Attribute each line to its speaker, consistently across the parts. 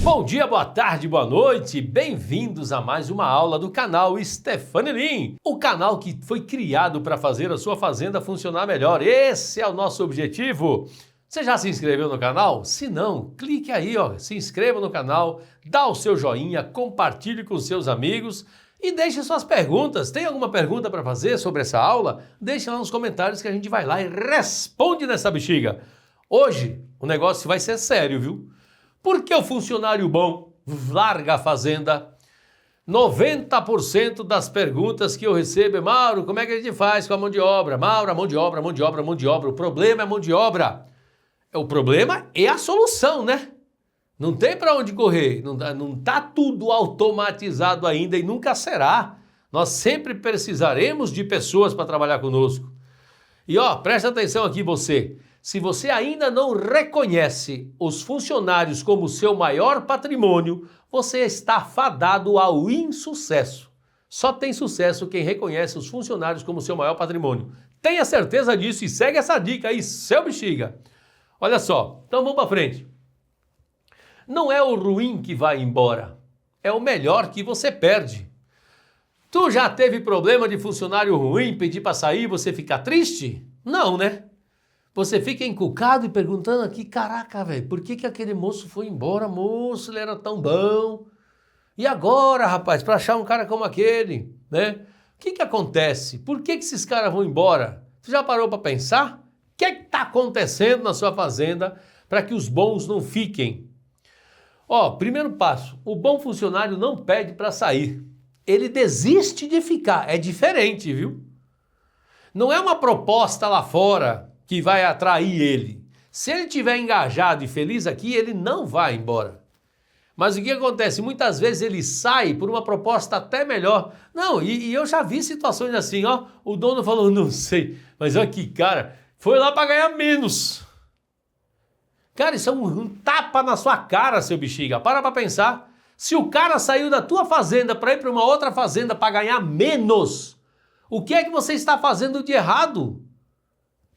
Speaker 1: Bom dia, boa tarde, boa noite, bem-vindos a mais uma aula do canal Stephane Lin, o canal que foi criado para fazer a sua fazenda funcionar melhor. Esse é o nosso objetivo. Você já se inscreveu no canal? Se não, clique aí, se inscreva no canal, dá o seu joinha, compartilhe com seus amigos e deixe suas perguntas. Tem alguma pergunta para fazer sobre essa aula? Deixe lá nos comentários que a gente vai lá e responde nessa bexiga. Hoje o negócio vai ser sério, viu? Por que o funcionário bom larga a fazenda? 90% das perguntas que eu recebo é: Mauro, como é que a gente faz com a mão de obra? Mauro, a mão de obra, a mão de obra, a mão de obra. O problema é a mão de obra. O problema é a solução, né? Não tem para onde correr. Não tá tudo automatizado ainda e nunca será. Nós sempre precisaremos de pessoas para trabalhar conosco. E presta atenção aqui você. Se você ainda não reconhece os funcionários como seu maior patrimônio, você está fadado ao insucesso. Só tem sucesso quem reconhece os funcionários como seu maior patrimônio. Tenha certeza disso e segue essa dica aí, seu bexiga. Olha só, então vamos para frente. Não é o ruim que vai embora, é o melhor que você perde. Tu já teve problema de funcionário ruim, pedir para sair, você ficar triste? Não, né? Você fica encucado e perguntando aqui: caraca, velho, por que aquele moço foi embora, moço? Ele era tão bom. E agora, rapaz, para achar um cara como aquele, né? O que acontece? Por que esses caras vão embora? Você já parou para pensar? O que está acontecendo na sua fazenda para que os bons não fiquem? Primeiro passo: o bom funcionário não pede para sair. Ele desiste de ficar. É diferente, viu? Não é uma proposta lá fora que vai atrair ele. Se ele estiver engajado e feliz aqui, ele não vai embora. Mas o que acontece? Muitas vezes ele sai por uma proposta até melhor. Não, e eu já vi situações assim, o dono falou: não sei, mas olha que cara, foi lá para ganhar menos. Cara, isso é um tapa na sua cara, seu bexiga. Para pensar. Se o cara saiu da tua fazenda para ir para uma outra fazenda para ganhar menos, o que é que você está fazendo de errado?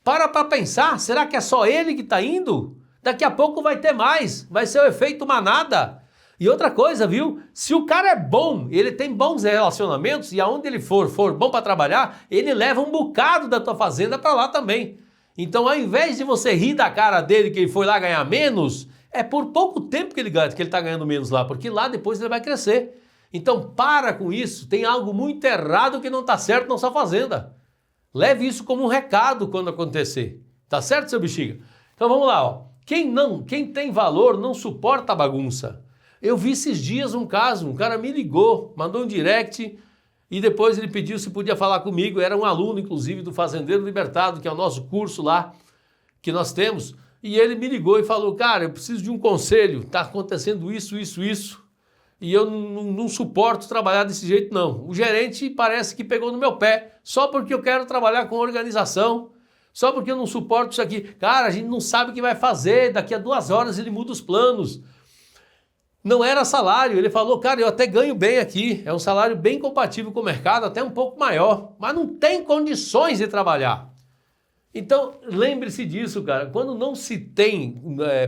Speaker 1: Para pensar, será que é só ele que está indo? Daqui a pouco vai ter mais, vai ser o efeito manada. E outra coisa, viu? Se o cara é bom, ele tem bons relacionamentos e aonde ele for bom para trabalhar, ele leva um bocado da tua fazenda para lá também. Então, ao invés de você rir da cara dele que ele foi lá ganhar menos, é por pouco tempo que ele está ganhando menos lá, porque lá depois ele vai crescer. Então, para com isso, tem algo muito errado que não está certo na sua fazenda. Leve isso como um recado quando acontecer. Tá certo, seu bexiga? Então vamos lá, Quem tem valor não suporta a bagunça. Eu vi esses dias um caso, um cara me ligou, mandou um direct e depois ele pediu se podia falar comigo. Era um aluno, inclusive, do Fazendeiro Libertado, que é o nosso curso lá que nós temos. E ele me ligou e falou: cara, eu preciso de um conselho, tá acontecendo isso. E eu não suporto trabalhar desse jeito, não. O gerente parece que pegou no meu pé, só porque eu quero trabalhar com organização, só porque eu não suporto isso aqui. Cara, a gente não sabe o que vai fazer, daqui a 2 horas ele muda os planos. Não era salário, ele falou: cara, eu até ganho bem aqui, é um salário bem compatível com o mercado, até um pouco maior, mas não tem condições de trabalhar. Então, lembre-se disso, cara, quando não se tem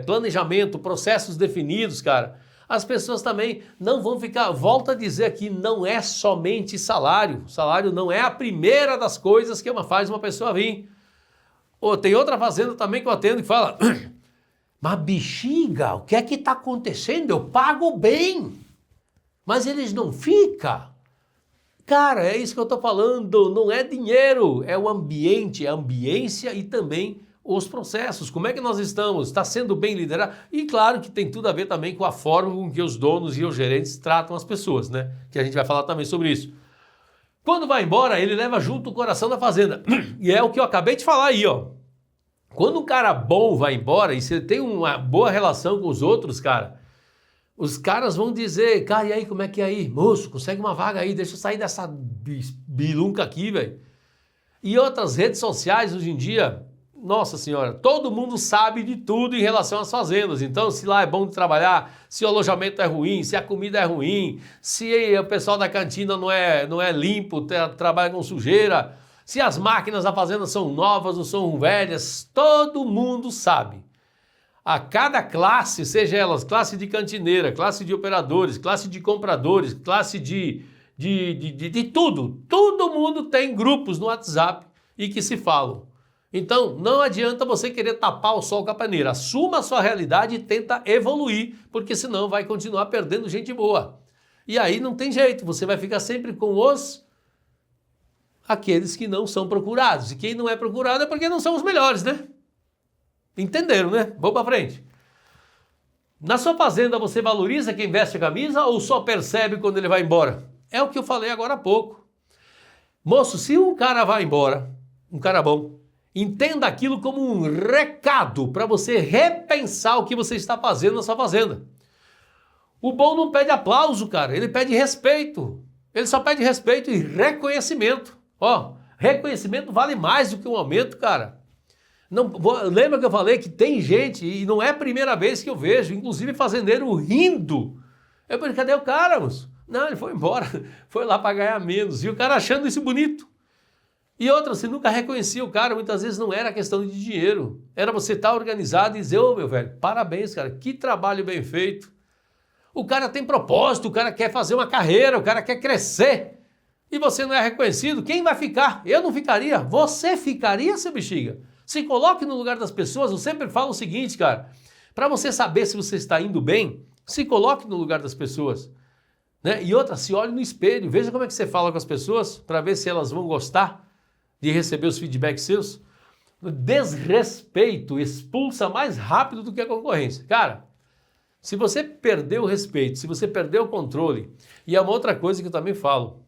Speaker 1: planejamento, processos definidos, cara, as pessoas também não vão ficar. Volto a dizer aqui, não é somente salário. Salário não é a primeira das coisas que faz uma pessoa vir. Tem outra fazenda também que eu atendo que fala: mas bexiga, o que é que está acontecendo? Eu pago bem, mas eles não ficam. Cara, é isso que eu estou falando, não é dinheiro, é o ambiente, a ambiência e também os processos. Como é que nós estamos? Está sendo bem liderado? E claro que tem tudo a ver também com a forma com que os donos e os gerentes tratam as pessoas, né? Que a gente vai falar também sobre isso. Quando vai embora, ele leva junto o coração da fazenda. E é o que eu acabei de falar aí, Quando um cara bom vai embora e você tem uma boa relação com os outros, cara, os caras vão dizer: cara, e aí, como é que é aí? Moço, consegue uma vaga aí, deixa eu sair dessa bilunca aqui, velho. E outras redes sociais hoje em dia, nossa senhora, todo mundo sabe de tudo em relação às fazendas. Então, se lá é bom de trabalhar, se o alojamento é ruim, se a comida é ruim, se o pessoal da cantina não é limpo, trabalha com sujeira, se as máquinas da fazenda são novas ou são velhas, todo mundo sabe. a cada classe, seja elas classe de cantineira, classe de operadores, classe de compradores, classe de tudo. Todo mundo tem grupos no WhatsApp e que se falam. Então, não adianta você querer tapar o sol com a peneira. Assuma a sua realidade e tenta evoluir, porque senão vai continuar perdendo gente boa. E aí não tem jeito, você vai ficar sempre com aqueles que não são procurados. E quem não é procurado é porque não são os melhores, né? Entenderam, né? Vamos para frente. Na sua fazenda você valoriza quem veste a camisa ou só percebe quando ele vai embora? É o que eu falei agora há pouco. Moço, se um cara vai embora, um cara bom, entenda aquilo como um recado para você repensar o que você está fazendo na sua fazenda. O bom não pede aplauso, cara, ele pede respeito. Ele só pede respeito e reconhecimento. Ó, reconhecimento vale mais do que um aumento, cara. Lembra que eu falei que tem gente, e não é a primeira vez que eu vejo, inclusive fazendeiro rindo. Eu falei, cadê o cara, moço? Não, ele foi embora, foi lá para ganhar menos. E o cara achando isso bonito. E outra, você nunca reconhecia o cara, muitas vezes não era questão de dinheiro. Era você estar organizado e dizer, ô meu velho, parabéns, cara, que trabalho bem feito. O cara tem propósito, o cara quer fazer uma carreira, o cara quer crescer. E você não é reconhecido, quem vai ficar? Eu não ficaria, você ficaria, seu bexiga? Se coloque no lugar das pessoas, eu sempre falo o seguinte, cara, para você saber se você está indo bem, se coloque no lugar das pessoas. Né? E outra, se olhe no espelho, veja como é que você fala com as pessoas, para ver se elas vão gostar de receber os feedbacks seus. Desrespeito expulsa mais rápido do que a concorrência. Cara, se você perdeu o respeito, se você perdeu o controle, e é uma outra coisa que eu também falo,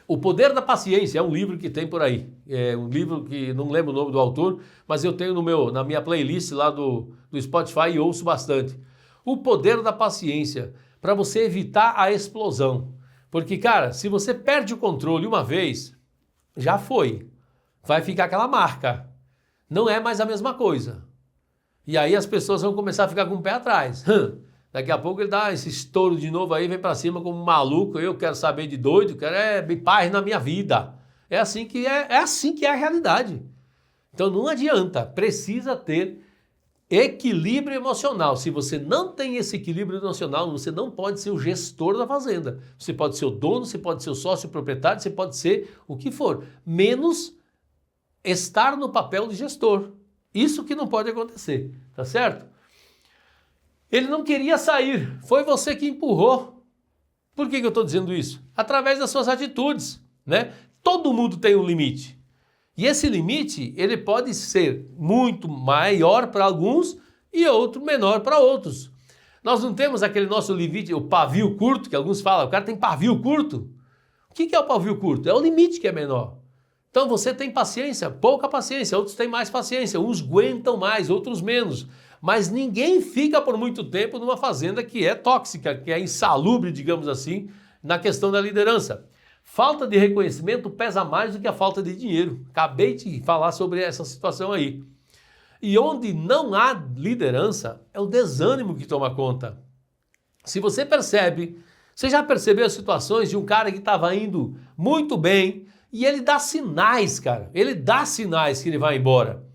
Speaker 1: O Poder da Paciência é um livro que tem por aí, é um livro que não lembro o nome do autor, mas eu tenho na minha playlist lá do Spotify e ouço bastante. O Poder da Paciência, para você evitar a explosão. Porque, cara, se você perde o controle uma vez, já foi. Vai ficar aquela marca. Não é mais a mesma coisa. E aí as pessoas vão começar a ficar com o pé atrás. Daqui a pouco ele dá esse estouro de novo aí, vem pra cima como um maluco, eu quero saber de doido, quero paz na minha vida. É assim que é a realidade. Então não adianta, precisa ter equilíbrio emocional. Se você não tem esse equilíbrio emocional, você não pode ser o gestor da fazenda. Você pode ser o dono, você pode ser o sócio proprietário, você pode ser o que for, menos estar no papel de gestor. Isso que não pode acontecer, tá certo? Ele não queria sair, foi você que empurrou. Por que eu estou dizendo isso? Através das suas atitudes, né? Todo mundo tem um limite. E esse limite, ele pode ser muito maior para alguns e outro menor para outros. Nós não temos aquele nosso limite, o pavio curto, que alguns falam, o cara tem pavio curto. O que é o pavio curto? É o limite que é menor. Então você tem paciência, pouca paciência, outros têm mais paciência, uns aguentam mais, outros menos. Mas ninguém fica por muito tempo numa fazenda que é tóxica, que é insalubre, digamos assim, na questão da liderança. Falta de reconhecimento pesa mais do que a falta de dinheiro. Acabei de falar sobre essa situação aí. E onde não há liderança, é o desânimo que toma conta. Se você percebe, você já percebeu as situações de um cara que estava indo muito bem e ele dá sinais, cara. Ele dá sinais que ele vai embora.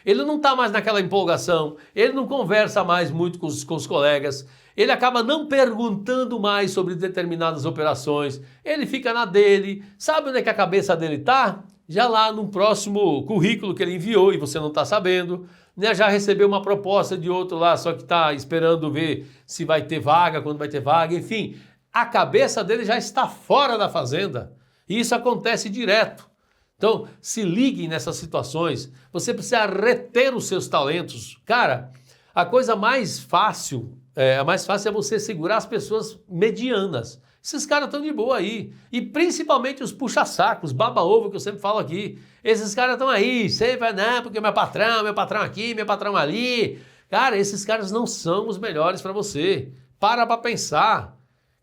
Speaker 1: Ele não está mais naquela empolgação, ele não conversa mais muito com os colegas, ele acaba não perguntando mais sobre determinadas operações, ele fica na dele. Sabe onde é que a cabeça dele está? Já lá no próximo currículo que ele enviou e você não está sabendo, né? Já recebeu uma proposta de outro lá, só que está esperando ver se vai ter vaga, quando vai ter vaga, enfim. A cabeça dele já está fora da fazenda e isso acontece direto. Então, se liguem nessas situações, você precisa reter os seus talentos. Cara, a coisa mais fácil é você segurar as pessoas medianas. Esses caras estão de boa aí. E principalmente os puxa-sacos, baba-ovo, que eu sempre falo aqui. Esses caras estão aí, sempre, não, porque meu patrão aqui, meu patrão ali. Cara, esses caras não são os melhores para você. Para pensar.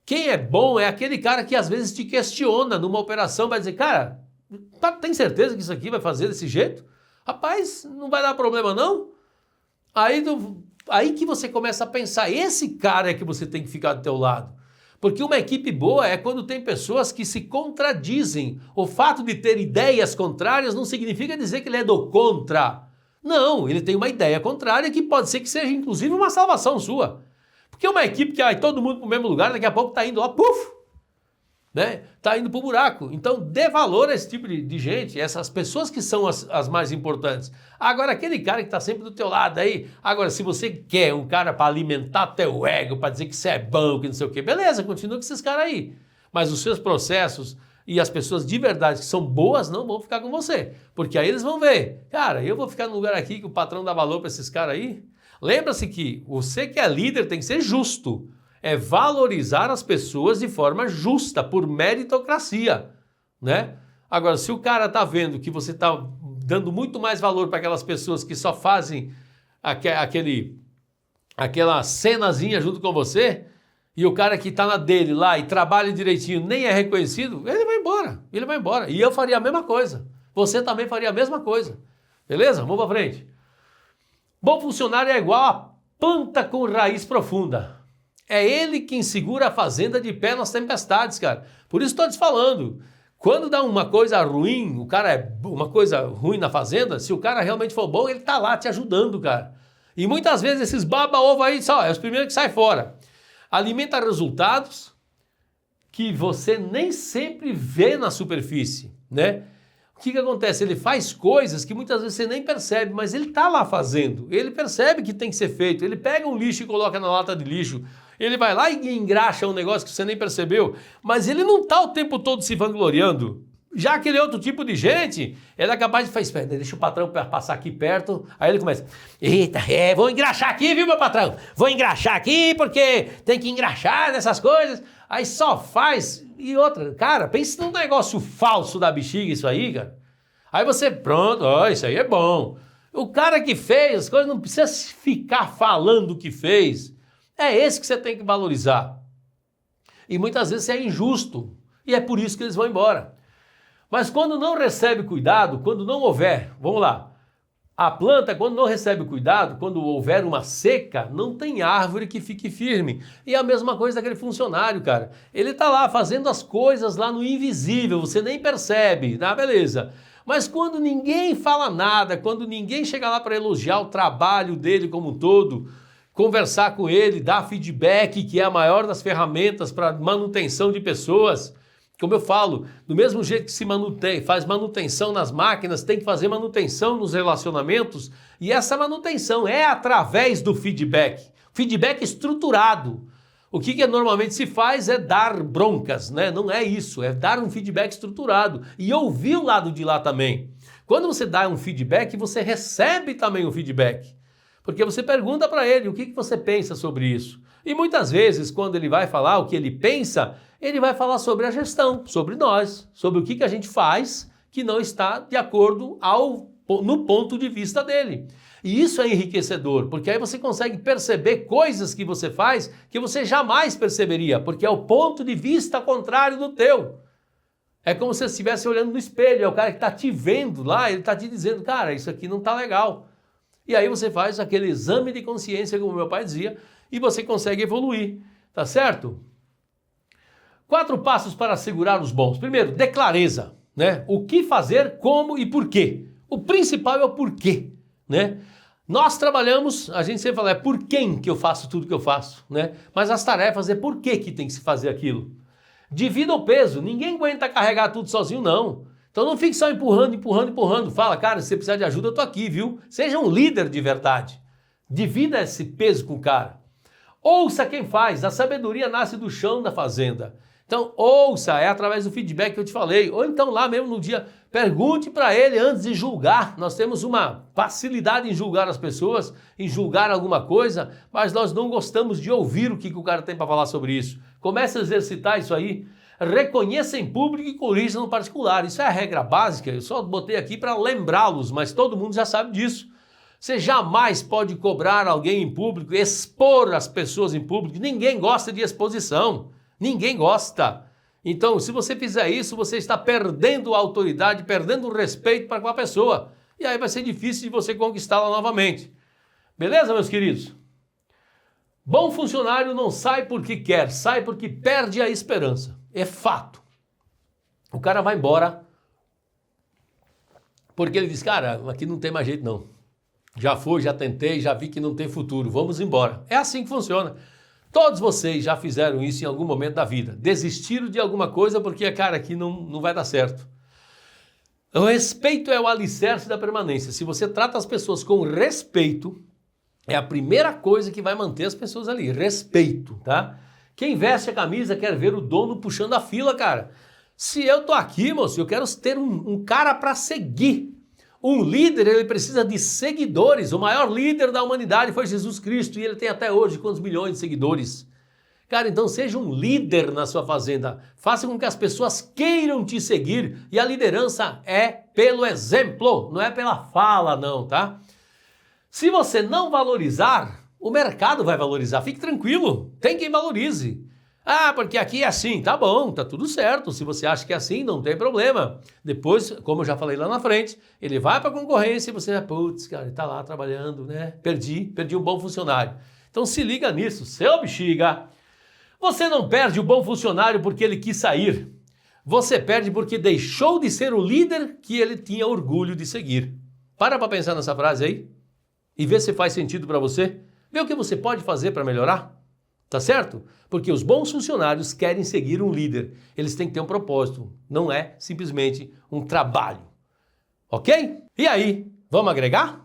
Speaker 1: Quem é bom é aquele cara que às vezes te questiona numa operação, vai dizer, cara, tem certeza que isso aqui vai fazer desse jeito? Rapaz, não vai dar problema não? Aí que você começa a pensar, esse cara é que você tem que ficar do teu lado. Porque uma equipe boa é quando tem pessoas que se contradizem. O fato de ter ideias contrárias não significa dizer que ele é do contra. Não, ele tem uma ideia contrária que pode ser que seja inclusive uma salvação sua. Porque uma equipe que vai todo mundo para o mesmo lugar, daqui a pouco está indo lá, puf, né? Tá indo pro buraco. Então dê valor a esse tipo de gente, essas pessoas que são as mais importantes. Agora aquele cara que tá sempre do teu lado aí, agora se você quer um cara para alimentar teu ego, para dizer que você é bom, que não sei o quê, beleza, continua com esses caras aí. Mas os seus processos e as pessoas de verdade que são boas não vão ficar com você, porque aí eles vão ver, cara, eu vou ficar no lugar aqui que o patrão dá valor para esses caras aí. Lembra-se que você que é líder tem que ser justo. É valorizar as pessoas de forma justa, por meritocracia, né? Agora, se o cara tá vendo que você tá dando muito mais valor para aquelas pessoas que só fazem aquela cenazinha junto com você, e o cara que tá na dele lá e trabalha direitinho nem é reconhecido, ele vai embora, E eu faria a mesma coisa. Você também faria a mesma coisa. Beleza? Vamos para frente. Bom funcionário é igual a planta com raiz profunda. É ele quem segura a fazenda de pé nas tempestades, cara. Por isso estou te falando. Quando dá uma coisa ruim, o cara é uma coisa ruim na fazenda, se o cara realmente for bom, ele tá lá te ajudando, cara. E muitas vezes esses baba-ovo aí, só, é os primeiros que saem fora. Alimenta resultados que você nem sempre vê na superfície, né? O que acontece? Ele faz coisas que muitas vezes você nem percebe, mas ele tá lá fazendo. Ele percebe que tem que ser feito. Ele pega um lixo e coloca na lata de lixo. Ele vai lá e engraxa um negócio que você nem percebeu, mas ele não está o tempo todo se vangloriando. Já aquele outro tipo de gente, ele é capaz de fazer, deixa o patrão passar aqui perto, aí ele começa, eita, vou engraxar aqui, viu, meu patrão? Vou engraxar aqui porque tem que engraxar nessas coisas. Aí só faz, e outra, cara, pensa num negócio falso da bexiga isso aí, cara. Aí você, pronto, isso aí é bom. O cara que fez as coisas não precisa ficar falando o que fez. É esse que você tem que valorizar. E muitas vezes é injusto. E é por isso que eles vão embora. Mas quando não recebe cuidado, quando não houver, vamos lá, a planta quando não recebe cuidado, quando houver uma seca, não tem árvore que fique firme. E a mesma coisa daquele funcionário, cara. Ele tá lá fazendo as coisas lá no invisível, você nem percebe, tá? Beleza. Mas quando ninguém fala nada, quando ninguém chega lá para elogiar o trabalho dele como um todo, conversar com ele, dar feedback, que é a maior das ferramentas para manutenção de pessoas. Como eu falo, do mesmo jeito que se faz manutenção nas máquinas, tem que fazer manutenção nos relacionamentos, e essa manutenção é através do feedback. Feedback estruturado. O que normalmente se faz é dar broncas, né? Não é isso, é dar um feedback estruturado e ouvir o lado de lá também. Quando você dá um feedback, você recebe também o feedback. Porque você pergunta para ele o que você pensa sobre isso. E muitas vezes, quando ele vai falar o que ele pensa, ele vai falar sobre a gestão, sobre nós, sobre o que a gente faz que não está de acordo no ponto de vista dele. E isso é enriquecedor, porque aí você consegue perceber coisas que você faz que você jamais perceberia, porque é o ponto de vista contrário do teu. É como se você estivesse olhando no espelho, é o cara que está te vendo lá, ele está te dizendo, cara, isso aqui não está legal. E aí você faz aquele exame de consciência, como meu pai dizia, e você consegue evoluir, tá certo? 4 passos para assegurar os bons. Primeiro, dê clareza, né? O que fazer, como e por quê. O principal é o porquê, né? Nós trabalhamos, a gente sempre fala, é por quem que eu faço tudo que eu faço, né? Mas as tarefas é por que tem que se fazer aquilo. Divida o peso, ninguém aguenta carregar tudo sozinho, não. Então não fique só empurrando. Fala, cara, se você precisar de ajuda, eu tô aqui, viu? Seja um líder de verdade. Divida esse peso com o cara. Ouça quem faz. A sabedoria nasce do chão da fazenda. Então ouça, é através do feedback que eu te falei. Ou então lá mesmo no dia, pergunte para ele antes de julgar. Nós temos uma facilidade em julgar as pessoas, em julgar alguma coisa, mas nós não gostamos de ouvir o que o cara tem para falar sobre isso. Comece a exercitar isso aí. Reconheça em público e corrija no particular. Isso é a regra básica, eu só botei aqui para lembrá-los, mas todo mundo já sabe disso. Você jamais pode cobrar alguém em público, expor as pessoas em público. Ninguém gosta de exposição. Ninguém gosta. Então, se você fizer isso, você está perdendo a autoridade, perdendo o respeito para com a pessoa. E aí vai ser difícil de você conquistá-la novamente. Beleza, meus queridos? Bom funcionário não sai porque quer, sai porque perde a esperança. É fato. O cara vai embora porque ele diz, cara, aqui não tem mais jeito não. Já fui, já tentei, já vi que não tem futuro, vamos embora. É assim que funciona. Todos vocês já fizeram isso em algum momento da vida. Desistiram de alguma coisa porque, cara, aqui não vai dar certo. O respeito é o alicerce da permanência. Se você trata as pessoas com respeito, é a primeira coisa que vai manter as pessoas ali. Respeito, tá? Quem veste a camisa quer ver o dono puxando a fila, cara. Se eu tô aqui, moço, eu quero ter um cara para seguir. Um líder, ele precisa de seguidores. O maior líder da humanidade foi Jesus Cristo e ele tem até hoje quantos milhões de seguidores. Cara, então seja um líder na sua fazenda. Faça com que as pessoas queiram te seguir. E a liderança é pelo exemplo, não é pela fala não, tá? Se você não valorizar, o mercado vai valorizar. Fique tranquilo, tem quem valorize. Ah, porque aqui é assim, tá bom, tá tudo certo. Se você acha que é assim, não tem problema. Depois, como eu já falei lá na frente, ele vai para a concorrência e você vai, putz, cara, ele tá lá trabalhando, né? Perdi um bom funcionário. Então se liga nisso, seu bexiga. Você não perde o bom funcionário porque ele quis sair. Você perde porque deixou de ser o líder que ele tinha orgulho de seguir. Para pensar nessa frase aí e vê se faz sentido para você. Vê o que você pode fazer para melhorar. Tá certo? Porque os bons funcionários querem seguir um líder. Eles têm que ter um propósito. Não é simplesmente um trabalho. Ok? E aí, vamos agregar?